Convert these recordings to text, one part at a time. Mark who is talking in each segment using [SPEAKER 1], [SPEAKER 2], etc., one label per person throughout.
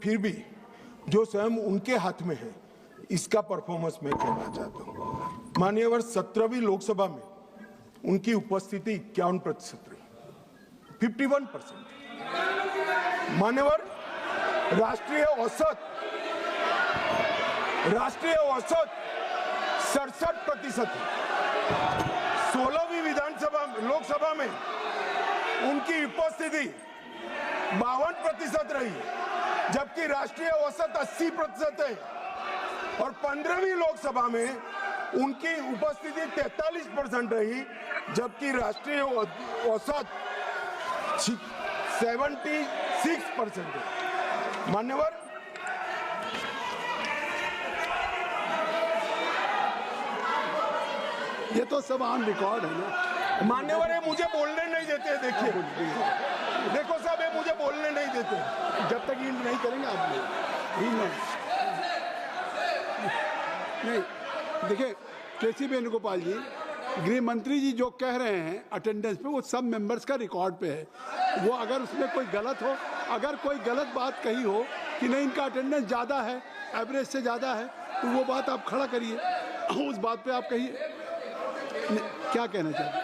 [SPEAKER 1] फिर भी जो स्वयं उनके हाथ में है इसका परफॉर्मेंस मैं कहना चाहता हूँ। मान्यवर 17वीं लोकसभा में उनकी उपस्थिति 51% रही, 51%। मान्यवर राष्ट्रीय औसत 67% है। 16वीं विधानसभा लोकसभा में उनकी उपस्थिति 52% रही, जबकि राष्ट्रीय औसत 80% है। और 15वीं लोकसभा में उनकी उपस्थिति 43% रही, जबकि राष्ट्रीय औसत 76% है। मान्यवर
[SPEAKER 2] ये तो सब ऑन रिकॉर्ड है ना।
[SPEAKER 1] मान्यवर ये मुझे बोलने नहीं देते। देखिए देखो साहब, ये मुझे बोलने नहीं देते।
[SPEAKER 2] जब तक ईंट नहीं करेंगे आप नहीं। देखिए केसी वेणुगोपाल जी, गृह मंत्री जी जो कह रहे हैं अटेंडेंस पे, वो सब मेंबर्स का रिकॉर्ड पे है। वो अगर उसमें कोई गलत हो, अगर कोई गलत बात कही हो कि नहीं इनका अटेंडेंस ज़्यादा है, एवरेज से ज़्यादा है, तो वो बात आप खड़ा करिए, उस बात पे आप कहिए। क्या कहना चाहते हैं?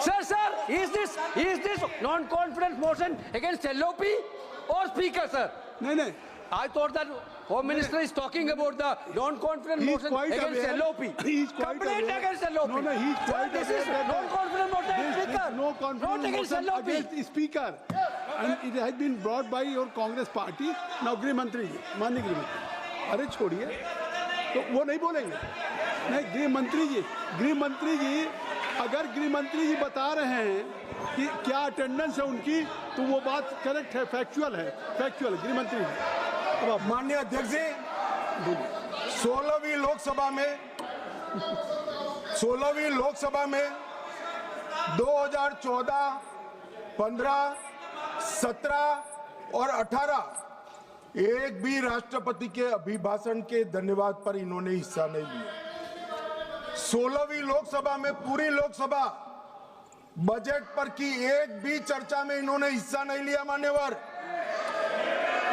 [SPEAKER 3] Sir, is this non-confidence motion against LOP or Speaker, sir?
[SPEAKER 2] नहीं।
[SPEAKER 3] I thought that Home Minister is talking about the non-confidence motion against LOP.
[SPEAKER 2] He is quite
[SPEAKER 3] Complaint
[SPEAKER 2] aware.
[SPEAKER 3] against LOP.
[SPEAKER 2] No, he is quite
[SPEAKER 3] This is
[SPEAKER 2] aware that
[SPEAKER 3] non-confidence motion against
[SPEAKER 2] There
[SPEAKER 3] Speaker.
[SPEAKER 2] is no
[SPEAKER 3] Not
[SPEAKER 2] confidence
[SPEAKER 3] against
[SPEAKER 2] motion
[SPEAKER 3] LOP.
[SPEAKER 2] against Speaker, and it has been brought by your Congress party. Now गृह मंत्री जी, माननीय गृह मंत्री, अरे छोड़िए, तो वो नहीं बोलेंगे। नहीं, गृह मंत्री जी अगर गृह मंत्री जी बता रहे हैं कि क्या अटेंडेंस है उनकी, तो वो बात करेक्ट है, फैक्चुअल है गृह मंत्री जी।
[SPEAKER 1] अब माननीय अध्यक्ष जी, 16वीं लोकसभा में 2014, 15, 17 और 18 एक भी राष्ट्रपति के अभिभाषण के धन्यवाद पर इन्होंने हिस्सा नहीं लिया। 16वीं लोकसभा में पूरी लोकसभा बजट पर की एक भी चर्चा में इन्होंने हिस्सा नहीं लिया मान्यवर।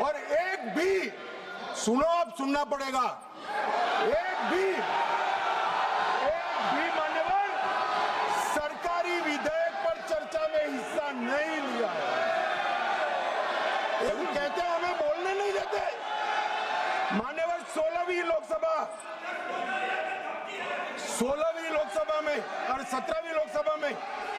[SPEAKER 1] और एक भी, सुनो, अब सुनना पड़ेगा, एक भी मान्यवर सरकारी विधेयक पर चर्चा में हिस्सा नहीं लिया है। ये कहते हैं हमें बोलने नहीं देते। मान्यवर 16वीं लोकसभा में और 17वीं लोकसभा में